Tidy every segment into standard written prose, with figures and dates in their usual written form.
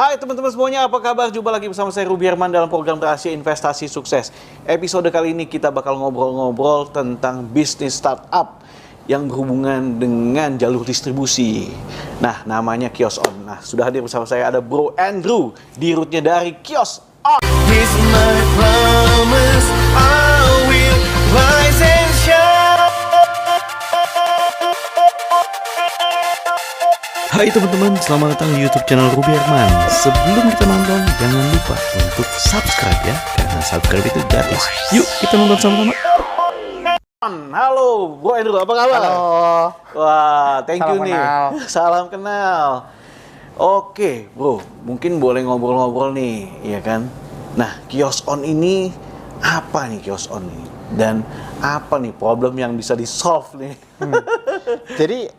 Hai teman-teman semuanya, apa kabar? Jumpa lagi bersama saya Ruby Herman dalam program Rahasia Investasi Sukses. Episode kali ini kita bakal ngobrol-ngobrol tentang bisnis startup yang berhubungan dengan jalur distribusi. Nah, namanya Kios On. Nah, sudah hadir bersama saya ada Bro Andrew, di rootnya dari Kios On. Here's my promise, I will rise and shine. Hai teman-teman, selamat datang di YouTube channel Ruby Herman. Sebelum kita nonton, jangan lupa untuk subscribe ya, karena subscribe itu gratis. Yuk, kita nonton sama-sama. Halo, Bro Andrew, apa kabar? Halo. Wah, thank you Salam nih. kenal. Salam kenal. Oke, Bro, mungkin boleh ngobrol-ngobrol nih, ya kan? Nah, Kios On ini apa nih Kios On ini? Dan apa nih problem yang bisa di-solve nih? Jadi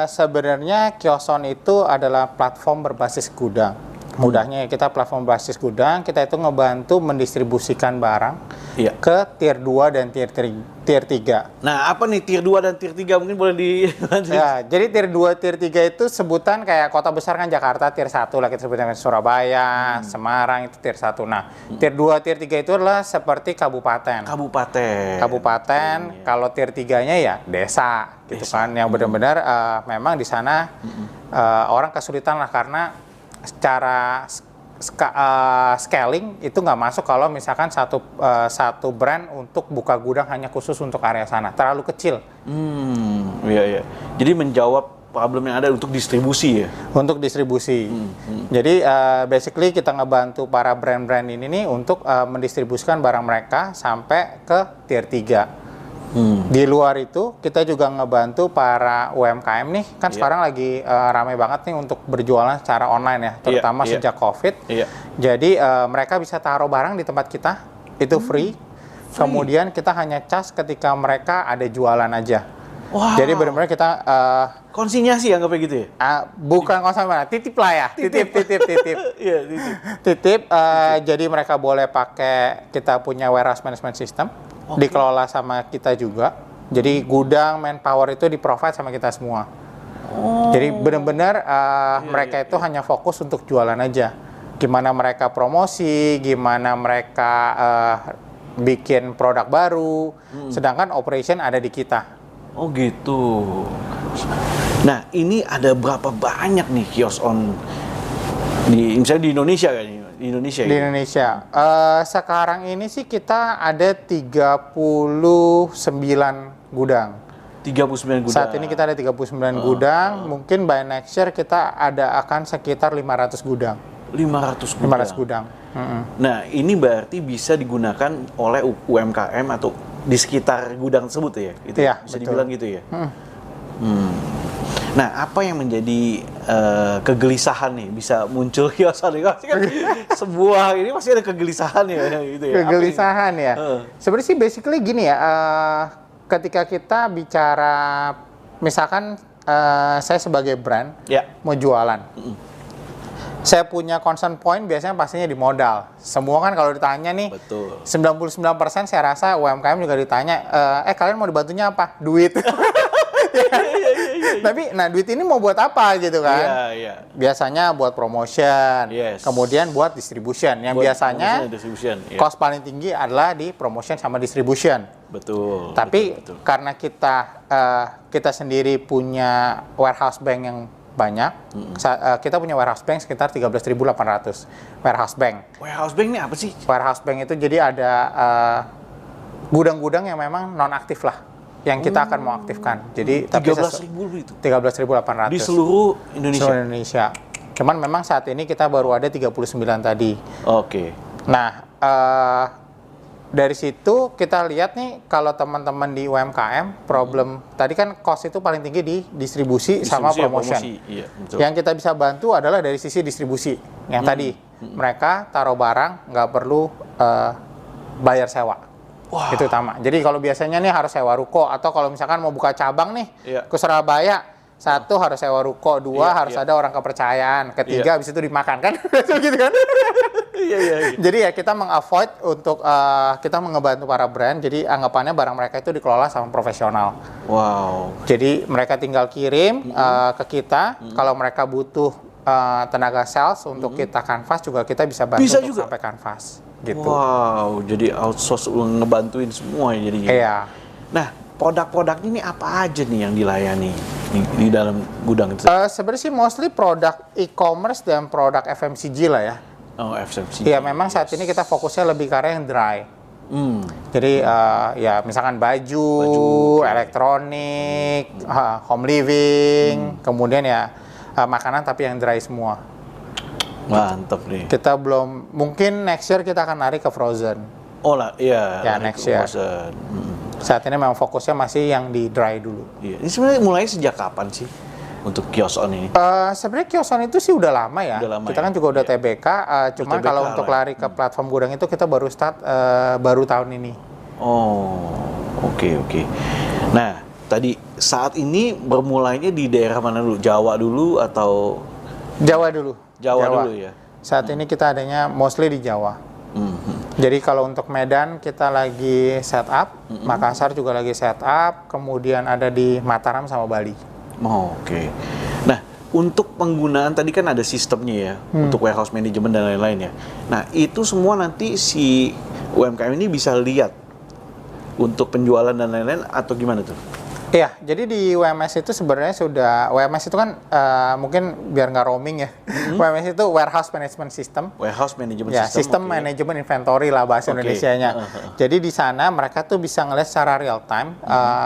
sebenarnya Kios On itu adalah platform berbasis gudang. Mudahnya kita platform berbasis gudang, kita itu ngebantu mendistribusikan barang Iya. ke tier 2 dan tier 3. Nah, apa nih tier 2 dan tier 3? Mungkin boleh dilanjut. Ya, jadi tier 2, tier 3 itu sebutan kayak kota besar kan Jakarta tier 1 lah kita sebutnya, Surabaya, Semarang itu tier 1. Nah, tier 2, tier 3 itu adalah seperti kabupaten. Kabupaten. Iya. Kalau tier 3-nya ya desa gitu Desa. kan, yang benar-benar memang di sana orang kesulitan lah karena secara scaling itu nggak masuk kalau misalkan satu brand untuk buka gudang hanya khusus untuk area sana, terlalu kecil. Iya. Jadi menjawab problem yang ada untuk distribusi ya. Untuk distribusi. Jadi basically kita ngebantu para brand-brand ini nih untuk mendistribusikan barang mereka sampai ke tier 3. Di luar itu kita juga ngebantu para UMKM nih, kan sekarang lagi ramai banget nih untuk berjualan secara online ya, terutama sejak COVID. Jadi mereka bisa taruh barang di tempat kita, itu free. Kemudian kita hanya cas ketika mereka ada jualan aja. Wow. Jadi benar-benar kita Konsinyasi anggapnya gitu ya? bukan konsumen, titip lah ya, titip. Iya, titip. Titip, jadi mereka boleh pakai kita punya warehouse management system, dikelola sama kita juga. Jadi gudang, manpower itu di-provide sama kita semua. Jadi benar-benar mereka itu hanya fokus untuk jualan aja. Gimana mereka promosi, gimana mereka bikin produk baru, sedangkan operation ada di kita. Oh gitu. Nah, ini ada berapa banyak nih Kios On misalnya di Indonesia kan? Di Indonesia. Di Indonesia. Sekarang ini sih kita ada 39 gudang. 39 gudang. Saat ini kita ada 39 gudang. Mungkin by next year kita akan sekitar 500 gudang. 500 gudang. 500 gudang. Nah, ini berarti bisa digunakan oleh UMKM atau di sekitar gudang tersebut ya? Itu Iya, bisa betul. dibilang gitu ya? Nah, apa yang menjadi kegelisahan nih bisa muncul Kios On? Pasti kan sebuah ini pasti ada kegelisahan ya gitu ya. Kegelisahan ya. Sebenarnya sih basically gini ya, ketika kita bicara, misalkan saya sebagai brand mau jualan, saya punya concern point biasanya pastinya di modal. Semua kan kalau ditanya nih, Betul. 99% saya rasa UMKM juga ditanya, kalian mau dibantunya apa? Duit. Tapi, nah duit ini mau buat apa gitu kan? Iya. Biasanya buat promotion, Yes. kemudian buat distribution. Yang Buat biasanya promotion dan distribution, iya. cost paling tinggi adalah di promotion sama distribution. Betul. Tapi betul. karena kita sendiri punya warehouse bank yang banyak, kita punya warehouse bank sekitar 13.800 warehouse bank. Warehouse bank ini apa sih? Warehouse bank itu jadi ada gudang-gudang yang memang non aktif lah, yang kita akan mau aktifkan. Jadi 13.000 itu 13.800 di seluruh Indonesia. seluruh Indonesia. Cuman memang saat ini kita baru ada 39 tadi. Oke. Nah, dari situ kita lihat nih, kalau teman-teman di UMKM, problem tadi kan cost itu paling tinggi di distribusi sama Distribusi ya, promotion. Iya, betul. Yang kita bisa bantu adalah dari sisi distribusi. Yang tadi, mereka taruh barang, nggak perlu bayar sewa. Wah. Itu utama. Jadi kalau biasanya nih harus sewa ruko, atau kalau misalkan mau buka cabang nih Iya. ke Surabaya, satu harus sewa ruko, dua Iya, harus iya. ada orang kepercayaan, ketiga habis itu dimakan kan, gitu kan. Iya. Jadi ya kita mengavoid untuk kita mengebantu para brand. Jadi anggapannya barang mereka itu dikelola sama profesional. Wow. Jadi mereka tinggal kirim ke kita. Kalau mereka butuh tenaga sales untuk kita canvas juga kita bisa bantu Bisa untuk juga? sampai canvas gitu. Wow, jadi outsource ngebantuin semua ya jadinya. Iya. Nah, produk-produknya ini apa aja nih yang dilayani di dalam gudang itu? Sebenarnya sih mostly produk e-commerce dan produk FMCG lah ya. Oh, FMCG. Iya, memang saat ini kita fokusnya lebih ke arah yang dry. Jadi ya misalkan baju, elektronik, home living, kemudian ya makanan tapi yang dry semua. Mantap nih. Kita belum, mungkin next year kita akan lari ke frozen. Oh lah, iya. Ya, lari next ke year. frozen. Saat ini memang fokusnya masih yang di dry dulu. Iya. Ini sebenarnya mulai sejak kapan sih untuk kios on ini? Sebenarnya Kioson itu sih udah lama ya. Udah lama Kita ya? kan juga udah Iya. TBK, cuman TBK kalau untuk lah. lari ke platform gudang itu kita baru start baru tahun ini. Oh, oke. Nah, tadi saat ini bermulainya di daerah mana dulu? Jawa dulu atau Jawa dulu. Jawa dulu ya? Saat ini kita adanya mostly di Jawa. Jadi kalau untuk Medan kita lagi setup, Makassar juga lagi setup, kemudian ada di Mataram sama Bali. Oh, oke. Nah, untuk penggunaan tadi kan ada sistemnya ya, untuk warehouse management dan lain-lain ya. Nah, itu semua nanti si UMKM ini bisa lihat untuk penjualan dan lain-lain atau gimana tuh? Iya, jadi di WMS itu sebenarnya sudah, WMS itu kan mungkin biar nggak roaming ya. WMS itu Warehouse Management System. Warehouse management Ya, system. sistem oke. manajemen inventory lah bahasa Oke. Indonesianya. Jadi di sana mereka tuh bisa ngeliat secara real time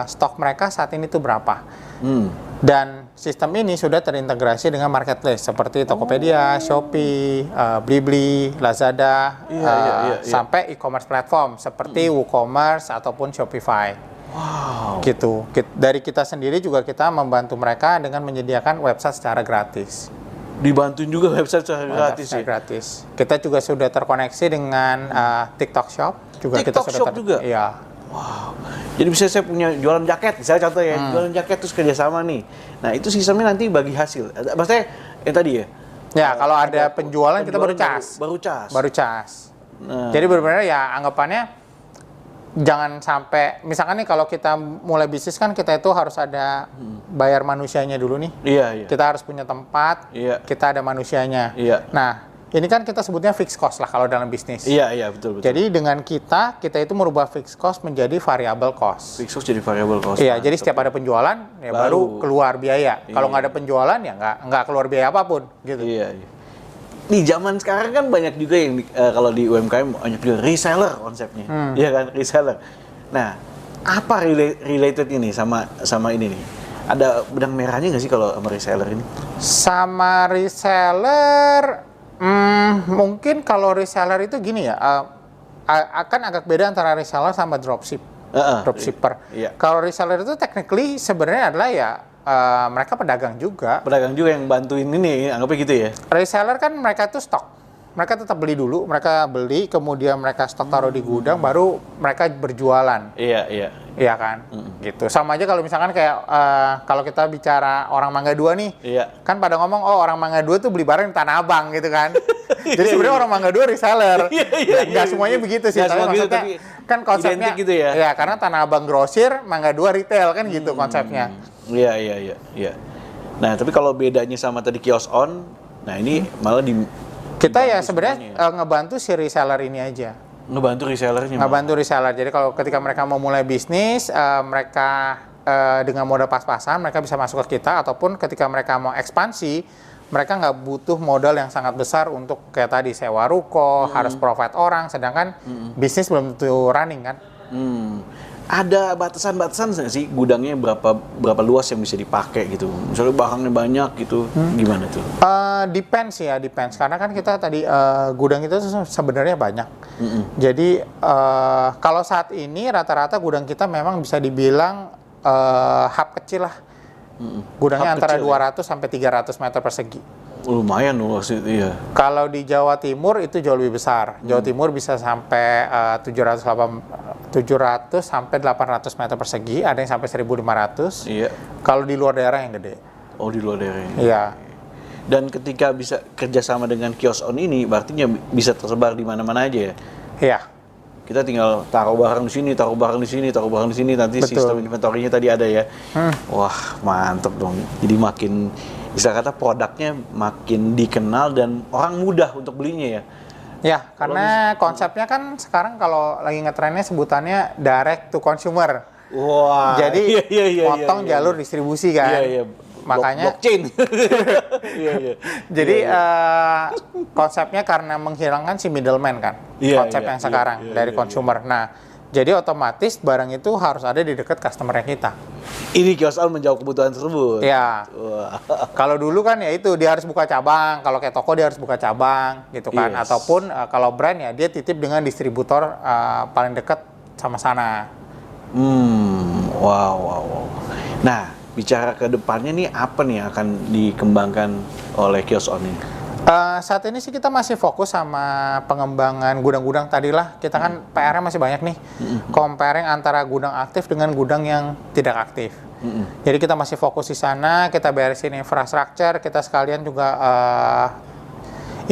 stok mereka saat ini tuh berapa. Dan sistem ini sudah terintegrasi dengan marketplace seperti Tokopedia, Shopee, Blibli, Lazada, Iya. sampai e-commerce platform seperti WooCommerce ataupun Shopify. Wow. Gitu. Dari kita sendiri juga kita membantu mereka dengan menyediakan website secara gratis. Dibantuin juga website secara gratis Secara ya? gratis. Kita juga sudah terkoneksi dengan TikTok Shop. Juga TikTok Shop juga? Iya. Wow. Jadi bisa saya punya jualan jaket, misalnya contoh ya, jualan jaket terus kerjasama nih. Nah, itu sistemnya nanti bagi hasil. Maksudnya yang tadi ya? Ya, kalau ada penjualan kita baru cas. Baru cas. Baru cas. Nah. Jadi benar-benar ya anggapannya jangan sampai, misalkan nih kalau kita mulai bisnis kan kita itu harus ada bayar manusianya dulu nih. Iya. Kita harus punya tempat, Iya. kita ada manusianya. Iya. Nah, ini kan kita sebutnya fixed cost lah kalau dalam bisnis. Iya, betul. Jadi dengan kita itu merubah fixed cost menjadi variable cost. Fixed cost jadi variable cost. Iya, jadi setiap ada penjualan ya baru keluar biaya. Kalau nggak ada penjualan ya nggak keluar biaya apapun gitu. Iya. Nih zaman sekarang kan banyak juga yang kalau di UMKM banyak juga reseller konsepnya. Iya kan, reseller. Nah, apa related ini sama ini nih? Ada benang merahnya nggak sih kalau sama reseller ini? Sama reseller, mungkin kalau reseller itu gini ya, akan agak beda antara reseller sama dropshipper. Iya. Kalau reseller itu technically sebenarnya adalah ya mereka pedagang juga. Pedagang juga yang bantuin ini, anggapnya gitu ya? Reseller kan mereka tuh stok. Mereka tetap beli dulu, mereka beli, kemudian mereka stok taruh di gudang, baru mereka berjualan. Iya. Iya kan? Gitu. Sama aja kalau misalkan kayak kalau kita bicara orang Mangga 2 nih. Iya. Kan pada ngomong, oh orang Mangga 2 tuh beli barang di Tanah Abang gitu kan. Jadi sebenarnya orang Mangga 2 reseller. Nggak semuanya begitu sih. Nggak Tapi semua gitu, maksudnya tapi kan konsepnya identik gitu ya? Ya, karena Tanah Abang grosir, Mangga 2 retail kan gitu konsepnya. Iya. Nah, tapi kalau bedanya sama tadi kios on, nah ini malah Kita ya dibantu sebenarnya semuanya. ngebantu si reseller ini aja. Ngebantu resellernya. Ngebantu reseller. Jadi kalau ketika mereka mau mulai bisnis, mereka dengan modal pas-pasan, mereka bisa masuk ke kita, ataupun ketika mereka mau ekspansi, mereka nggak butuh modal yang sangat besar untuk kayak tadi sewa ruko, harus provide orang, sedangkan bisnis belum tentu running kan. Ada batasan-batasan nggak sih gudangnya berapa luas yang bisa dipakai gitu? Misalnya barangnya banyak gitu, gimana tuh? Depends ya, depends. Karena kan kita tadi gudang kita tuh sebenarnya banyak. Jadi kalau saat ini rata-rata gudang kita memang bisa dibilang hub kecil lah. Gudangnya Hub antara kecil, 200 sampai 300 meter persegi. Lumayan luas itu ya. Kalau di Jawa Timur itu jauh lebih besar. Jawa Timur bisa sampai 700 sampai 800 meter persegi, ada yang sampai 1.500. Iya. Kalau di luar daerah yang gede. Oh, di luar daerah ini. Iya. Dan ketika bisa kerjasama dengan kios on ini, berarti bisa tersebar di mana-mana aja ya. Iya. Kita tinggal taruh barang di sini, taruh barang di sini, taruh barang di sini, nanti Betul. sistem inventory-nya tadi ada ya. Wah, mantep dong. Jadi makin bisa kata produknya makin dikenal dan orang mudah untuk belinya ya. Ya, karena konsepnya kan sekarang kalau lagi ngetrennya sebutannya direct to consumer. Wah. Jadi iya, potong jalur distribusi kan. Iya. Makanya blockchain. Iya. jadi konsepnya karena menghilangkan si middleman kan. Konsep yang sekarang dari consumer. Nah, jadi otomatis barang itu harus ada di dekat customer kita. Ini Kios On menjawab kebutuhan tersebut. Ya. Wah. Kalau dulu kan ya itu dia harus buka cabang, kalau kayak toko dia harus buka cabang gitu kan. Yes. Ataupun kalau brand ya dia titip dengan distributor paling dekat sama sana. Wow. Nah, bicara ke depannya nih apa nih yang akan dikembangkan oleh Kios On ini? Saat ini sih kita masih fokus sama pengembangan gudang-gudang tadilah. Kita kan PR-nya masih banyak nih. Comparing antara gudang aktif dengan gudang yang tidak aktif. Jadi kita masih fokus di sana, kita beresin infrastruktur, kita sekalian juga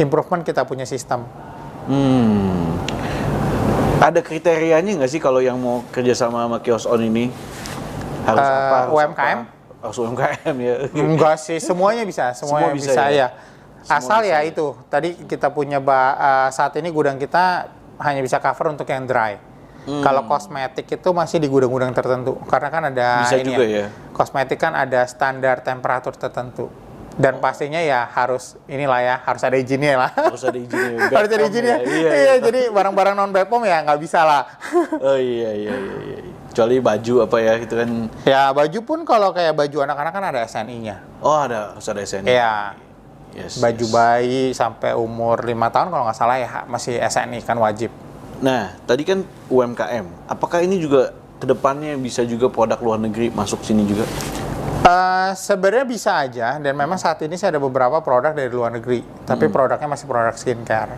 improvement kita punya sistem. Ada kriterianya nggak sih kalau yang mau kerjasama sama Kios On ini? Harus apa? Harus UMKM? Apa? Harus UMKM ya? Enggak sih, semuanya bisa. Semuanya bisa ya. Asal ya itu, tadi kita punya saat ini gudang kita hanya bisa cover untuk yang dry. Kalau kosmetik itu masih di gudang-gudang tertentu, karena kan ada Bisa ini juga ya. Kosmetik kan ada standar temperatur tertentu. Dan pastinya ya harus inilah ya, harus ada izinnya lah. Harus ada izinnya. Harus ada izinnya. Iya, jadi barang-barang non BPOM ya nggak bisa lah. Oh iya. Kecuali baju apa ya gitu kan. Ya baju pun kalau kayak baju anak-anak kan ada SNI-nya. Oh harus ada SNI. Iya. Yes, Baju bayi sampai umur 5 tahun kalau nggak salah ya masih SNI kan wajib. Nah, tadi kan UMKM. Apakah ini juga kedepannya bisa juga produk luar negeri masuk sini juga? Sebenarnya bisa aja, dan memang saat ini sih ada beberapa produk dari luar negeri, tapi produknya masih produk skincare.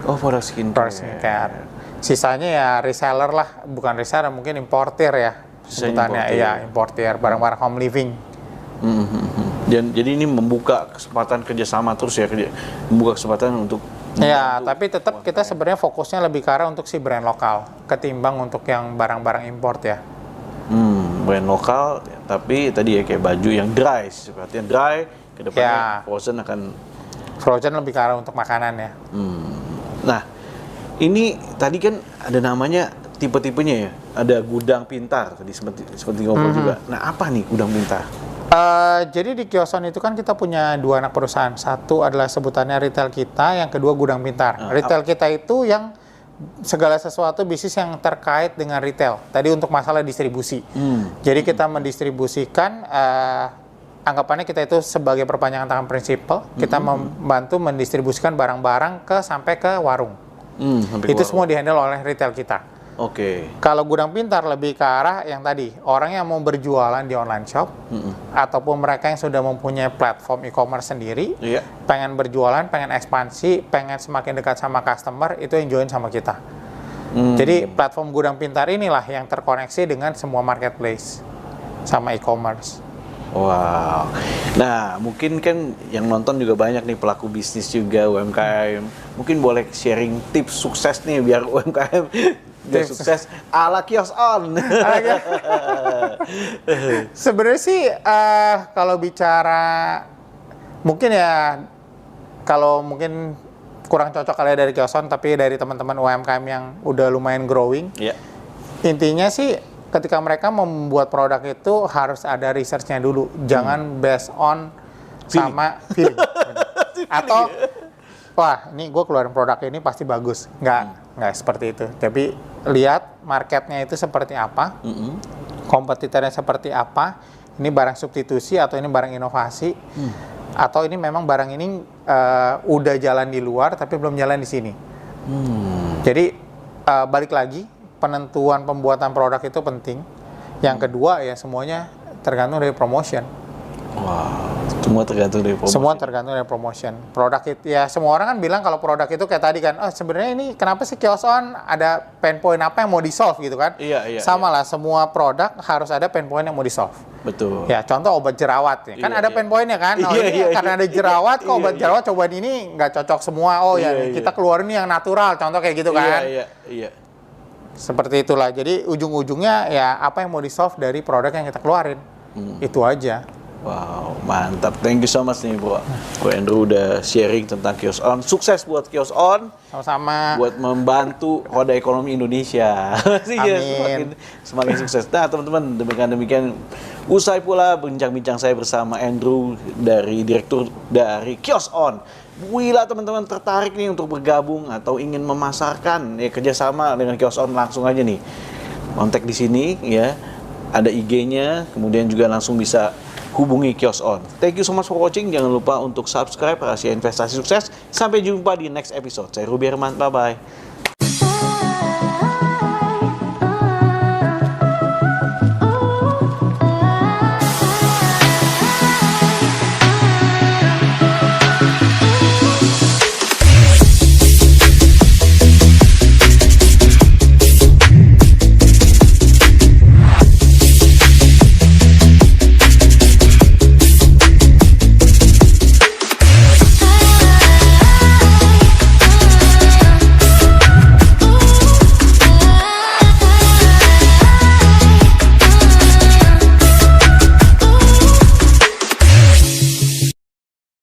Oh, produk skincare. Produk skincare. Sisanya ya reseller lah, bukan reseller, mungkin importir ya. Sebutannya importir barang-barang home living. Dan jadi ini membuka kesempatan kerjasama terus ya, membuka kesempatan untuk. Ya, tapi tetap kita sebenarnya fokusnya lebih ke arah untuk si brand lokal, ketimbang untuk yang barang-barang import ya. Brand lokal, tapi tadi ya kayak baju yang dry, seperti yang dry, kedepannya Frozen lebih ke arah untuk makanan ya. Nah, ini tadi kan ada namanya tipe-tipenya ya, ada gudang pintar tadi seperti ngobrol juga. Nah, apa nih gudang pintar? Jadi di Kios On itu kan kita punya 2 anak perusahaan. Satu adalah sebutannya retail kita, yang kedua gudang pintar. Retail kita itu yang segala sesuatu bisnis yang terkait dengan retail. Tadi untuk masalah distribusi. Jadi kita mendistribusikan, anggapannya kita itu sebagai perpanjangan tangan prinsipal, kita membantu mendistribusikan barang-barang sampai ke warung. Itu semua dihandle oleh retail kita. Oke. Kalau gudang pintar lebih ke arah yang tadi, orang yang mau berjualan di online shop, ataupun mereka yang sudah mempunyai platform e-commerce sendiri, pengen berjualan, pengen ekspansi, pengen semakin dekat sama customer, itu yang join sama kita. Jadi platform gudang pintar inilah yang terkoneksi dengan semua marketplace sama e-commerce. Wow. Nah, mungkin kan yang nonton juga banyak nih pelaku bisnis juga, UMKM. Mungkin boleh sharing tips sukses nih biar UMKM biar sukses ala Kios On. Sebenarnya sih kalau bicara mungkin ya, kalau mungkin kurang cocok kali ya dari Kios On, tapi dari teman-teman UMKM yang udah lumayan growing. Intinya sih ketika mereka membuat produk itu harus ada research-nya dulu. Jangan based on sama feeling. Atau wah, ini gue keluarin produk ini pasti bagus. Nggak seperti itu. Tapi lihat marketnya itu seperti apa, kompetitornya seperti apa, ini barang substitusi atau ini barang inovasi, atau ini memang barang ini udah jalan di luar tapi belum jalan di sini. Jadi balik lagi, penentuan pembuatan produk itu penting. Yang kedua ya semuanya tergantung dari promotion. Semua tergantung dari promotion. Semua tergantung dari promotion. Produk itu ya semua orang kan bilang kalau produk itu kayak tadi kan, sebenarnya ini kenapa sih Kios On ada pain point apa yang mau di solve gitu kan? Sama lah, semua produk harus ada pain point yang mau di solve. Betul. Ya contoh obat jerawat ya. Kan ada pain pointnya kan. Karena ada jerawat, kok obat jerawat coba ini nggak cocok semua. Kita keluarin yang natural. Contoh kayak gitu kan. Iya. Seperti itulah. Jadi ujung-ujungnya ya apa yang mau di solve dari produk yang kita keluarin. Itu aja. Wow, mantap. Thank you so much nih Bro Andrew udah sharing tentang Kios On. Sukses buat Kios On. Sama-sama. Buat membantu roda ekonomi Indonesia. Amin. Semakin sukses. Nah, teman-teman, demikian usai pula bincang-bincang saya bersama Andrew dari direktur dari Kios On. Bila teman-teman tertarik nih untuk bergabung atau ingin memasarkan ya kerjasama dengan Kios On, langsung aja nih kontak di sini ya. Ada IG-nya, kemudian juga langsung bisa hubungi Kios On. Thank you so much for watching. Jangan lupa untuk subscribe Rahasia Investasi Sukses. Sampai jumpa di next episode. Saya Ruby Herman. Bye-bye.